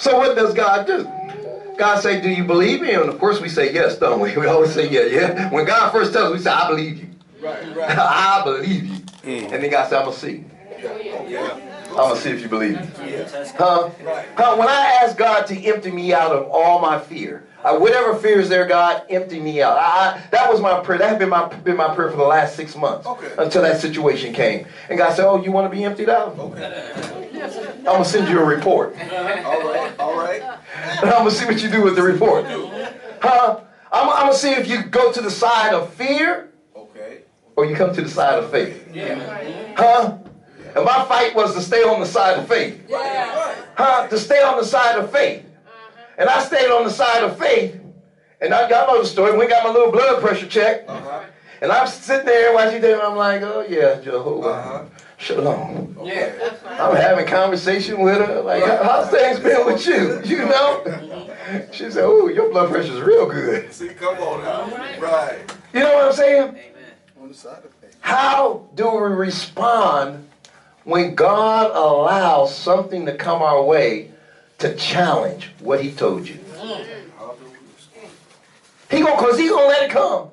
So what does God do? God say, do you believe me? And of course we say yes, don't we? We always say yeah. When God first tells us, we say, I believe you. Right. I believe you. And then God said, I'm going to see. I'm going to see if you believe me. Huh? When I ask God to empty me out of all my fear, whatever fear is there, God, empty me out. That was my prayer. That had been my prayer for the last 6 months until that situation came. And God said, oh, you want to be emptied out? I'm going to send you a report. All right. And I'm going to see what you do with the report. Huh? I'm going to see if you go to the side of fear or you come to the side of faith. Huh? And my fight was to stay on the side of faith. Huh? To stay on the side of faith. And I stayed on the side of faith. And y'all know the story. We got my little blood pressure check. And I'm sitting there watching them. I'm like, oh yeah, Jehovah. Shalom. I'm having conversation with her. Like, how's things been with you? You know? She said, oh, your blood pressure is real good. See, come on now. Right. You know what I'm saying? Amen. On the side of faith. How do we respond when God allows something to come our way to challenge what he told you? Because he's going to let it come.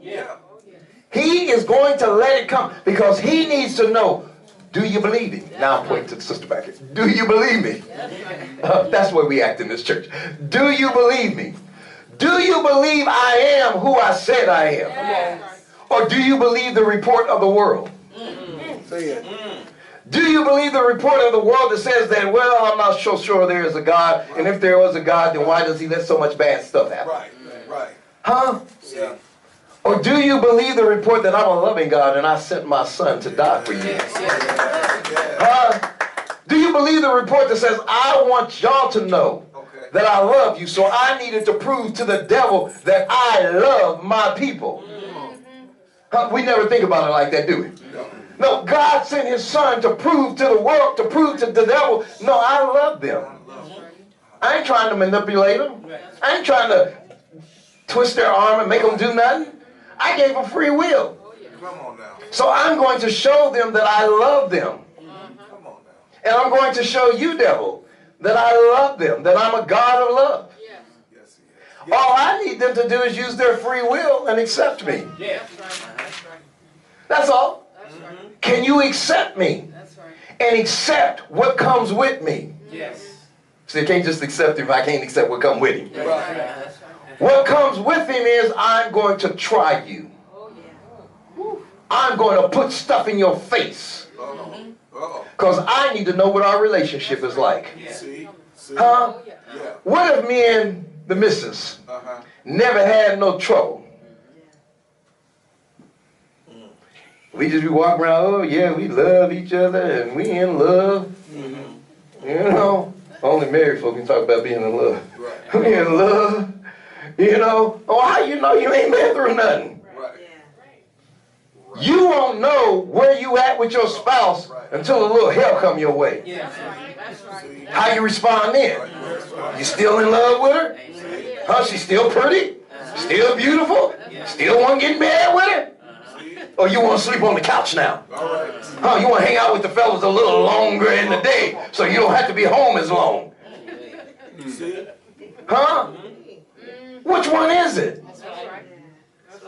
He is going to let it come because he needs to know, do you believe me? Now I'm pointing to the sister back here. Do you believe me? That's the way we act in this church. Do you believe me? Do you believe I am who I said I am? Or do you believe the report of the world? Say it. Do you believe the report of the world that says that, well, I'm not so sure there is a God, and if there was a God, then why does he let so much bad stuff happen? Right. Huh? Yeah. Or do you believe the report that I'm a loving God and I sent my son to die for you? Huh? Do you believe the report that says, I want y'all to know that I love you, so I needed to prove to the devil that I love my people? Huh? We never think about it like that, do we? No, God sent his son to prove to the world, to prove to the devil, no, I love them. I ain't trying to manipulate them. I ain't trying to twist their arm and make them do nothing. I gave them free will. Come on now. So I'm going to show them that I love them. Come on now. And I'm going to show you, devil, that I love them, that I'm a God of love. Yes. All I need them to do is use their free will and accept me. That's all. Can you accept me? And accept what comes with me? See, I can't just accept him if I can't accept what comes with him. What comes with him is I'm going to try you. I'm going to put stuff in your face. Because I need to know what our relationship is like. Huh? What if me and the missus never had no trouble? We just be walking around, oh yeah, we love each other and we in love. You know, only married folk can talk about being in love. We in love. You know, oh, how you know you ain't been through nothing? You won't know where you at with your spouse until a little hell come your way. How you respond then? You still in love with her? Huh? She's still pretty? Still beautiful? Still want to get mad with her? Or you want to sleep on the couch now? Huh? You want to hang out with the fellas a little longer in the day so you don't have to be home as long? Huh? Which one is it?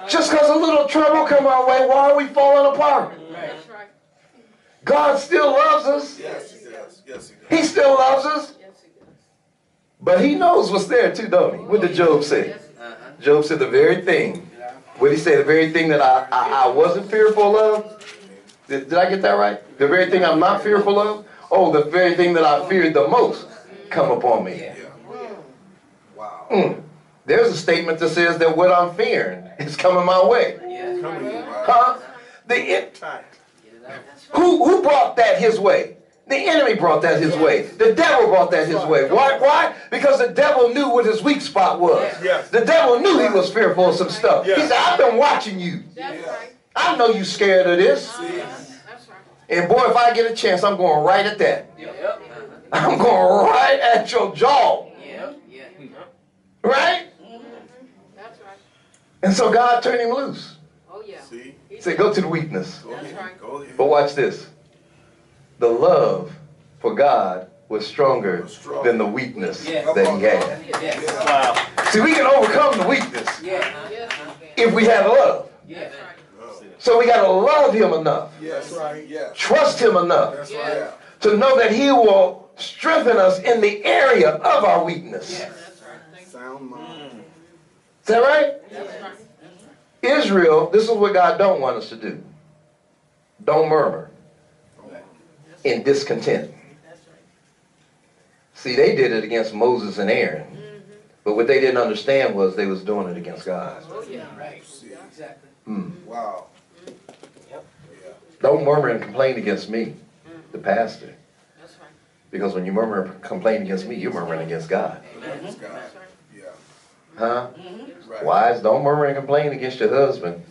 Just because a little trouble come our way, why are we falling apart? God still loves us. He still loves us. But he knows what's there too, don't he? What did Job say? Job said the very thing. What did he say? The very thing that I wasn't fearful of? Did I get that right? The very thing I'm not fearful of? Oh, the very thing that I feared the most come upon me. There's a statement that says that what I'm fearing is coming my way. Huh? Who brought that his way? The enemy brought that his way. The devil brought that his way. Why? Because the devil knew what his weak spot was. The devil knew he was fearful of some stuff. He said, I've been watching you. I know you scared of this. And boy, if I get a chance, I'm going right at that. I'm going right at your jaw. Right? And so God turned him loose. He said, go to the weakness. But watch this. The love for God was stronger than the weakness that he had. Wow. See, we can overcome the weakness if we have love. So we got to love him enough. Trust him enough to know that he will strengthen us in the area of our weakness. Sound mind. Is that right? Israel, this is what God don't want us to do. Don't murmur in discontent. See, they did it against Moses and Aaron. But what they didn't understand was they was doing it against God. Wow. Don't murmur and complain against me, the pastor. Because when you murmur and complain against me, you're murmuring against God. Huh? Wives, don't murmur and complain against your husband.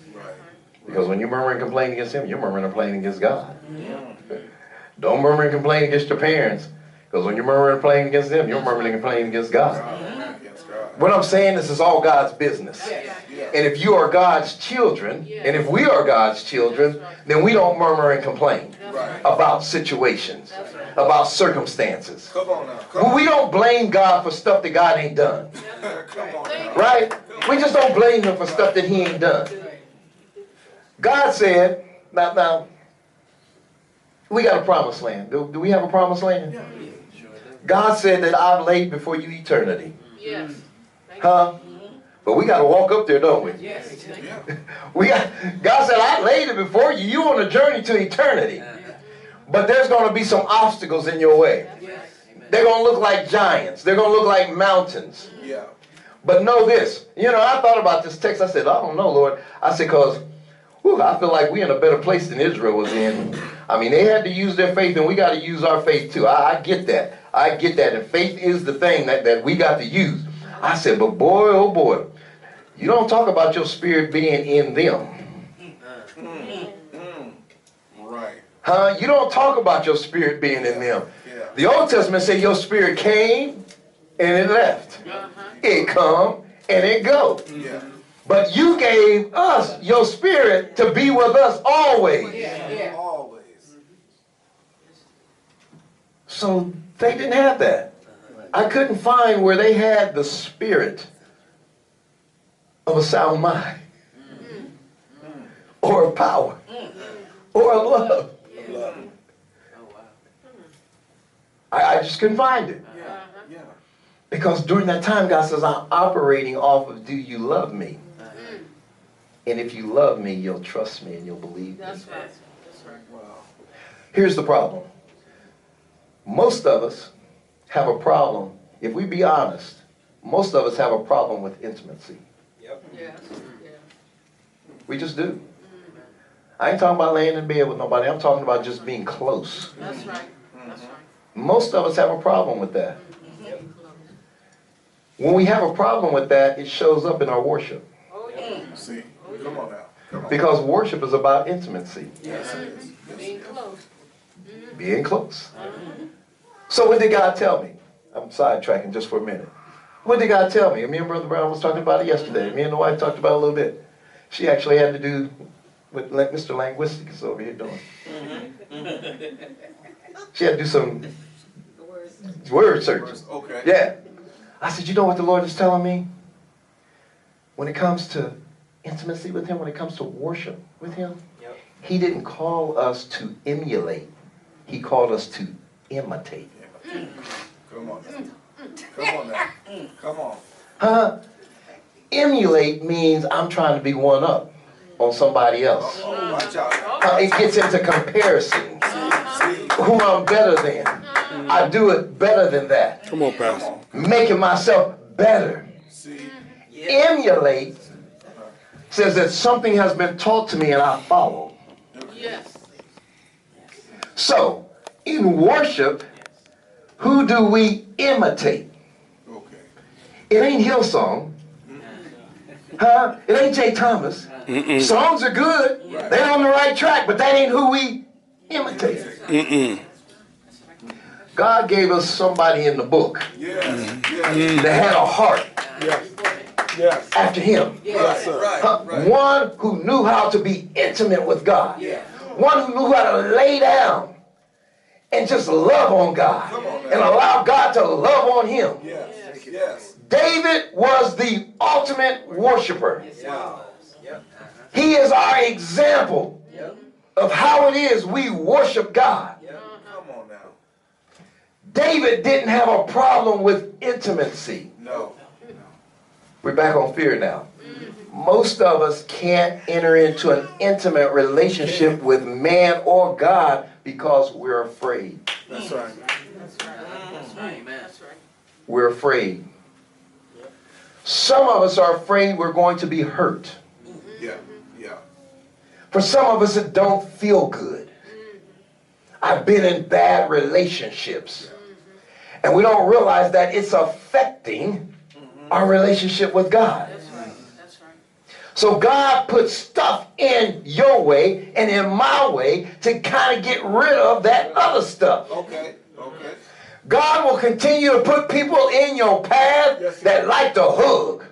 Because when you murmur and complain against him, you're murmuring and complaining against God. Don't murmur and complain against your parents. Because when you're murmuring and complaining against them, you're murmuring and complaining against God. What I'm saying is, it's all God's business. And if you are God's children, and if we are God's children, then we don't murmur and complain about situations, about circumstances. We don't blame God for stuff that God ain't done. Right? We just don't blame him for stuff that he ain't done. God said, now, we got a promised land. Do we have a promised land? God said that I've laid before you eternity. Huh? But we got to walk up there, don't we? God said, I laid it before you. You on a journey to eternity. But there's going to be some obstacles in your way. They're going to look like giants. They're going to look like mountains. But know this. You know, I thought about this text. I said, I don't know, Lord. I said, because I feel like we're in a better place than Israel was in. I mean, they had to use their faith, and we got to use our faith too. I get that. I get that. And faith is the thing that we got to use. I said, but boy, oh boy, you don't talk about your spirit being in them. Right. Huh? You don't talk about your spirit being in them. The Old Testament said your spirit came and it left. It come and it go. But you gave us your spirit to be with us always. Always. So they didn't have that. I couldn't find where they had the spirit of a sound mind, or of power, or of love. I just couldn't find it. Because during that time, God says, I'm operating off of, do you love me? And if you love me, you'll trust me and you'll believe me. That's right. Wow. Here's the problem. Most of us have a problem, if we be honest, most of us have a problem with intimacy. We just do. I ain't talking about laying in bed with nobody. I'm talking about just being close. That's right. That's right. Most of us have a problem with that. When we have a problem with that, it shows up in our worship. Oh, yeah. See, come on now. Come on. Because worship is about intimacy. Yes, it is. Being close. Being close. So what did God tell me? I'm sidetracking just for a minute. What did God tell me? Me and Brother Brown was talking about it yesterday. Me and the wife talked about it a little bit. She actually had to do what Mr. Linguistics is over here doing. She had to do some word search. Okay. Yeah. I said, you know what the Lord is telling me? When it comes to intimacy with him, when it comes to worship with him, he didn't call us to emulate. He called us to imitate. Come on now. Come on now. Come on. Huh? Emulate means I'm trying to be one up on somebody else. Oh, watch out. It gets into comparisons. Who I'm better than. I do it better than that. Come on, Pastor. Making myself better. See? Emulate says that something has been taught to me and I follow. Yes. So, in worship, who do we imitate? Okay. It ain't Hillsong. Huh? It ain't Jay Thomas. Songs are good. They're on the right track, but that ain't who we imitate. God gave us somebody in the book that had a heart after him. One who knew how to be intimate with God. One who knew how to lay down and just love on God and allow God to love on him. Yes. Yes. David was the ultimate worshiper. He is our example of how it is we worship God. Come on now. David didn't have a problem with intimacy. No. We're back on fear now. Most of us can't enter into an intimate relationship with man or God because we're afraid. That's right. We're afraid. Some of us are afraid we're going to be hurt. Yeah. Yeah. For some of us, it don't feel good. I've been in bad relationships. And we don't realize that it's affecting our relationship with God. That's right. So God put stuff in your way and in my way to kind of get rid of that other stuff. Okay. Okay. God will continue to put people in your path that like to hug,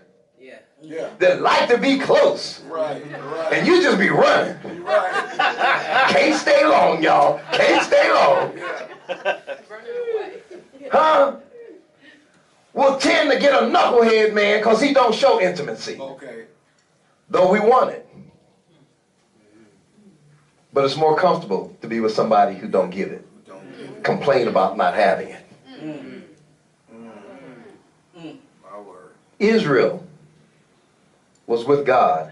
Yeah. that like to be close. Right. Right. And you just be running. Right. Can't stay long, y'all. Can't stay long. Running away. Huh? We'll tend to get a knucklehead man because he don't show intimacy. Okay. Though we want it. But it's more comfortable to be with somebody who don't give it. Complain about not having it. My word. Israel was with God.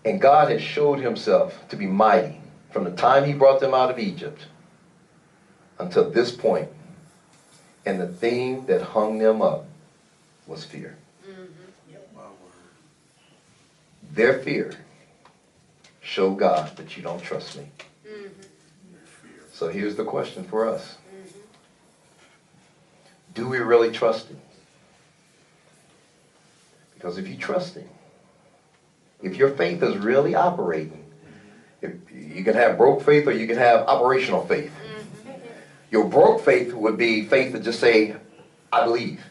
And God has showed himself to be mighty from the time he brought them out of Egypt until this point. And the thing that hung them up was fear. My word. Their fear showed God that you don't trust me. So here's the question for us. Do we really trust him? Because if you trust him, if your faith is really operating, if you can have broke faith or you can have operational faith. Your broke faith would be faith that just say, I believe.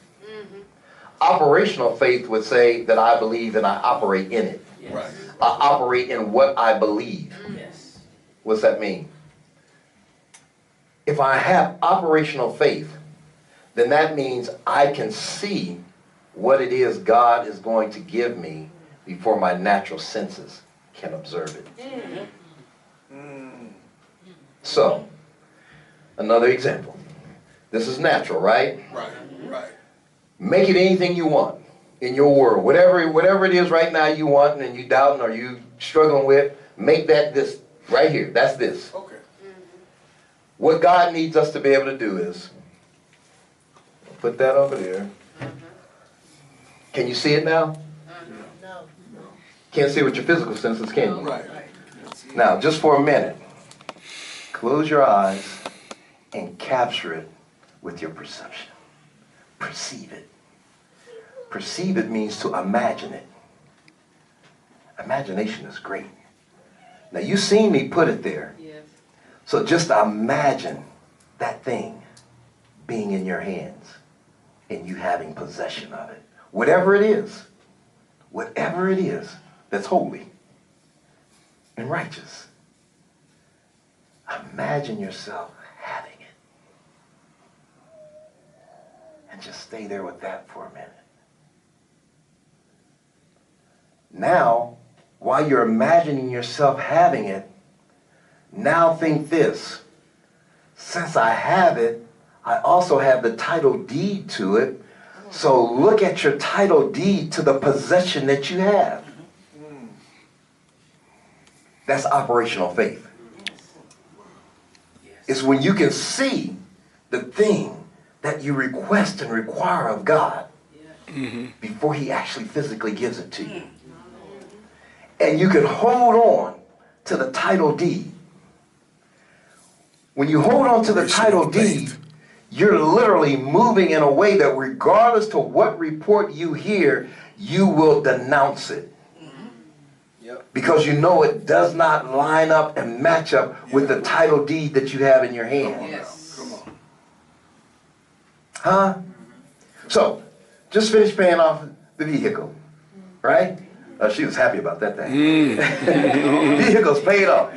Operational faith would say that I believe and I operate in it. Right. I operate in what I believe. What's that mean? If I have operational faith, then that means I can see what it is God is going to give me before my natural senses can observe it. So, another example. This is natural, right? Right. Right. Make it anything you want in your world. Whatever it is right now you want and you doubting or you struggling with, make that this right here. That's this. Okay. What God needs us to be able to do is put that over there. Can you see it now? No. Can't see it with your physical senses, can you? Right. Now, just for a minute, close your eyes and capture it with your perception. Perceive it. Perceive it means to imagine it. Imagination is great. Now, you've seen me put it there. Yes. So just imagine that thing being in your hands and you having possession of it. Whatever it is that's holy and righteous. Imagine yourself having it. And just stay there with that for a minute. Now, while you're imagining yourself having it, now think this. Since I have it, I also have the title deed to it. So look at your title deed to the possession that you have. That's operational faith. It's when you can see the thing that you request and require of God before he actually physically gives it to you. And you can hold on to the title deed. When you hold on to the title deed, you're literally moving in a way that regardless to what report you hear, you will denounce it. Because you know it does not line up and match up with the title deed that you have in your hand. Come on. Huh? So, just finished paying off the vehicle, right? She was happy about that thing. Vehicle's paid off.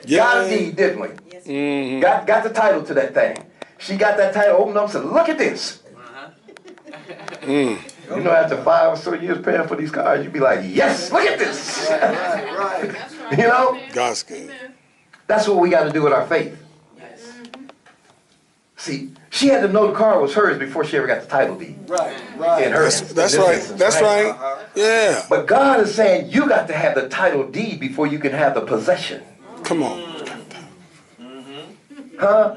Got a deed, didn't we? Got the title to that thing. She got that title, opened up and said, look at this. You know, after 5 or so years paying for these cars, you'd be like, yes, look at this. Right. You know? God's good. That's what we got to do with our faith. See, she had to know the car was hers before she ever got the title deed. Right. In her That's right. instance, That's right. Yeah. But God is saying you got to have the title deed before you can have the possession. Come on. Huh?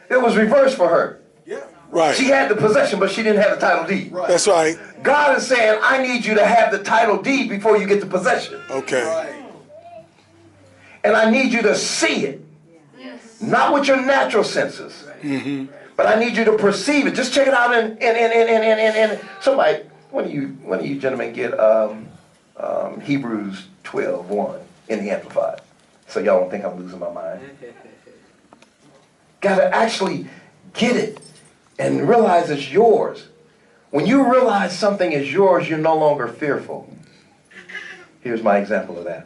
It was reversed for her. Right. She had the possession, but she didn't have the title deed. That's right. God is saying, I need you to have the title deed before you get the possession. Okay. And I need you to see it. Not with your natural senses. But I need you to perceive it. Just check it out in somebody, one of you gentlemen get Hebrews 12:1 in the Amplified. So y'all don't think I'm losing my mind. Got to actually get it and realize it's yours. When you realize something is yours, you're no longer fearful. Here's my example of that.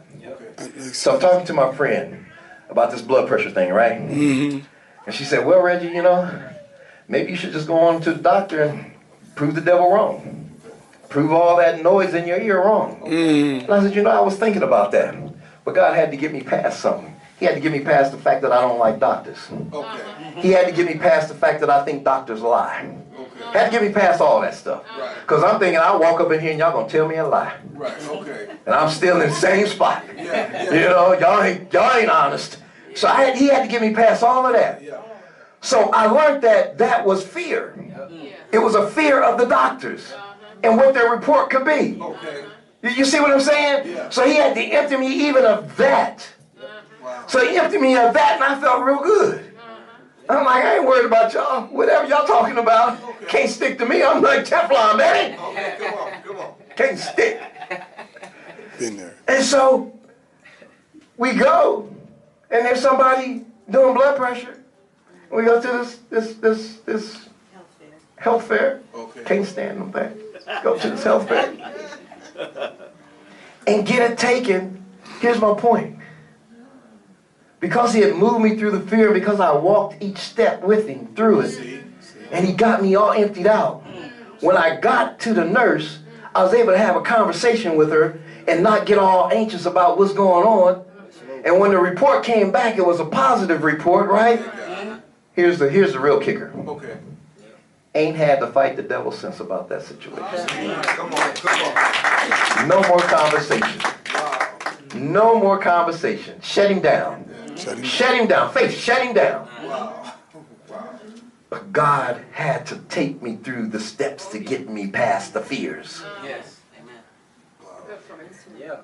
So I'm talking to my friend about this blood pressure thing, right? And she said, well, Reggie, you know, maybe you should just go on to the doctor and prove the devil wrong. Prove all that noise in your ear wrong. And I said, you know, I was thinking about that. But God had to get me past something. He had to get me past the fact that I don't like doctors. He had to get me past the fact that I think doctors lie. Had to get me past all that stuff. Because I'm thinking I'll walk up in here and y'all going to tell me a lie. And I'm still in the same spot. You know, y'all ain't honest. So he had to get me past all of that. So I learned that was fear. It was a fear of the doctors and what their report could be. You see what I'm saying? So he had to empty me even of that. So he emptied me of that and I felt real good. I'm like, I ain't worried about y'all. Whatever y'all talking about can't stick to me. I'm like Teflon, baby. Come on. Can't stick. Been there. And so we go, and there's somebody doing blood pressure. We go to this health fair. Can't stand them things. Go to this health fair and get it taken. Here's my point. Because he had moved me through the fear, because I walked each step with him through it, and he got me all emptied out. When I got to the nurse, I was able to have a conversation with her and not get all anxious about what's going on. And when the report came back, it was a positive report, right? Here's the real kicker. Ain't had to fight the devil since about that situation. Come on. No more conversation. No more conversation. Shut him down. Shut him down. Faith, shut him down. But God had to take me through the steps to get me past the fears.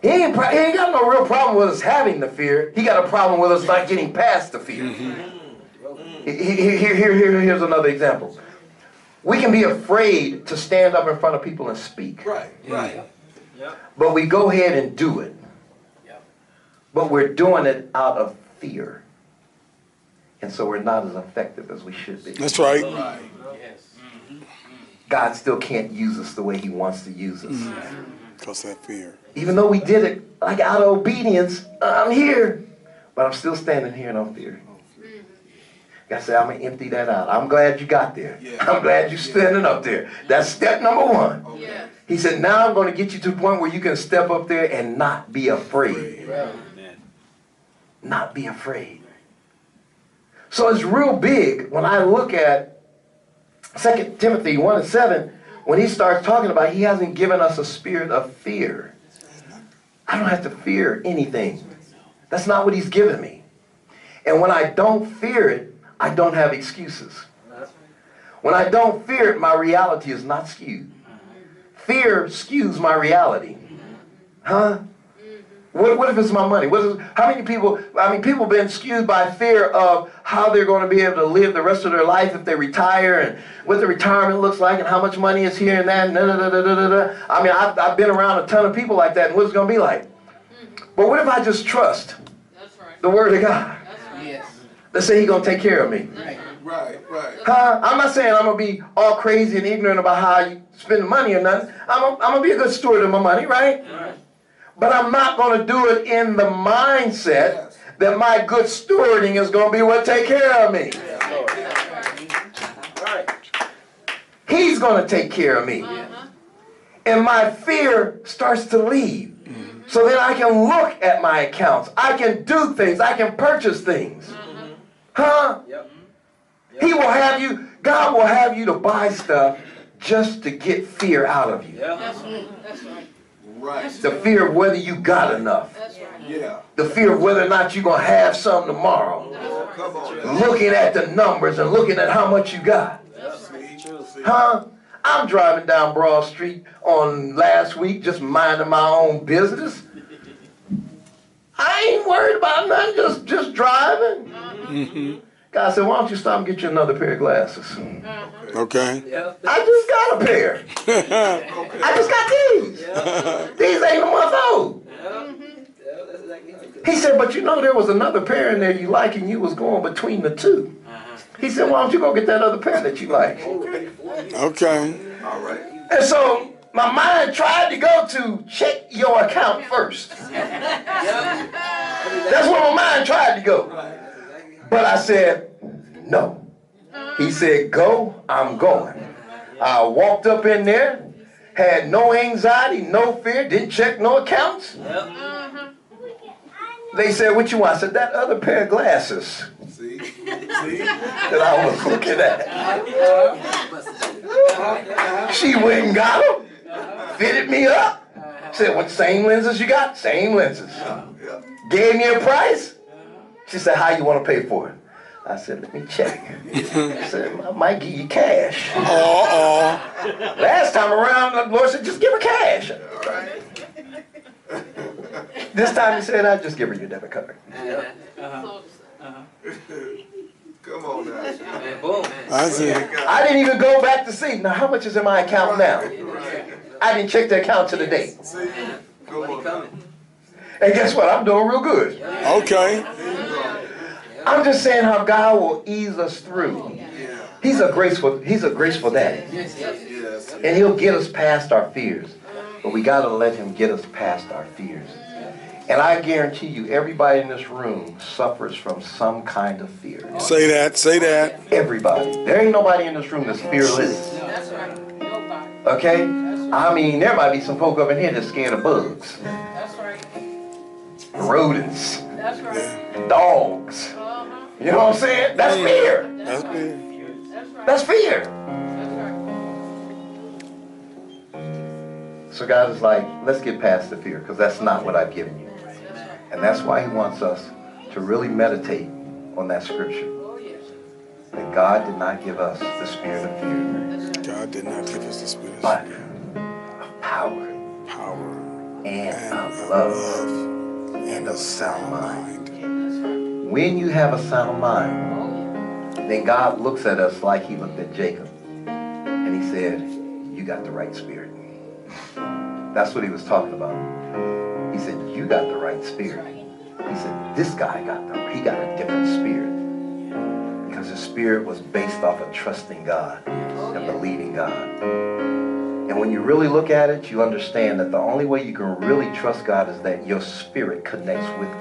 He ain't got no real problem with us having the fear. He got a problem with us not getting past the fear. Here's another example. We can be afraid to stand up in front of people and speak. But we go ahead and do it. But we're doing it out of fear. And so we're not as effective as we should be. That's right. God still can't use us the way he wants to use us. Because that fear. Even though we did it like out of obedience, I'm here. But I'm still standing here in no fear. God said, I'm going to empty that out. I'm glad you got there. I'm glad you're standing up there. That's step number one. He said, now I'm going to get you to the point where you can step up there and not be afraid. Not be afraid. So it's real big when I look at 2 Timothy 1:7, when he starts talking about he hasn't given us a spirit of fear. I don't have to fear anything. That's not what he's given me. And when I don't fear it, I don't have excuses. When I don't fear it, my reality is not skewed. Fear skews my reality. Huh? What if it's my money? How many people, people been skewed by fear of how they're going to be able to live the rest of their life if they retire and what the retirement looks like and how much money is here and that. I've been around a ton of people like that and what it's going to be like. But what if I just trust the word of God? Let's say he's going to take care of me. Huh? I'm not saying I'm going to be all crazy and ignorant about how you spend the money or nothing. I'm going to be a good steward of my money, right? But I'm not going to do it in the mindset that my good stewarding is going to be what take care of me. He's going to take care of me. And my fear starts to leave. So then I can look at my accounts. I can do things. I can purchase things. Huh? He will have you, God will have you to buy stuff just to get fear out of you. That's right. Right. The fear of whether you got enough. That's right. Yeah. The fear of whether or not you're going to have some tomorrow. Come on now. Looking at the numbers and looking at how much you got. See? Huh? I'm driving down Broad Street on last week, just minding my own business. I ain't worried about nothing, just driving. God said, why don't you stop and get you another pair of glasses? Okay. I just got a pair. I just got these. These ain't a month old. He said, but you know there was another pair in there you like and you was going between the two. He said, why don't you go get that other pair that you like? Okay. All right. And so my mind tried to go to check your account first. That's where my mind tried to go. But I said, no. He said, go, I'm going. I walked up in there, had no anxiety, no fear, didn't check no accounts. They said, what you want? I said, that other pair of glasses See? that I was looking at. She went and got them, fitted me up. Said, what same lenses you got? Same lenses. Gave me a price. She said, how you want to pay for it? I said, let me check. I said, I might give you cash. Last time around, the Lord said, just give her cash. This time he said, I'll just give her your debit card. Come on now. I see. I didn't even go back to see, now how much is in my account now? I didn't check the account to the date. See? Come on now. And guess what? I'm doing real good. Okay. I'm just saying how God will ease us through. He's a graceful daddy. Yes. And he'll get us past our fears. But we got to let him get us past our fears. And I guarantee you, everybody in this room suffers from some kind of fear. Say that. Say that. Everybody. There ain't nobody in this room that's fearless. That's right. Nobody. Okay? I mean, there might be some folk up in here that's scared of bugs, That's right. rodents, That's right. dogs. You know what I'm saying? That's fear. That's good. That's right. That's fear. That's right. So God is like, let's get past the fear, because that's not what I've given you. That's right. And that's why he wants us to really meditate on that scripture. Oh, yes. That God did not give us the spirit of fear, That's right. God did not give us the spirit of but fear, of power power, and and of of love love, and of sound mind. mind. That's right. When you have a sound mind, Oh, yeah. then God looks at us like he looked at Jacob. And he said, you got the right spirit. That's what he was talking about. He said, you got the right spirit. He said, this guy he got a different spirit. Because his spirit was based off of trusting God and believing God. And when you really look at it, you understand that the only way you can really trust God is that your spirit connects with God.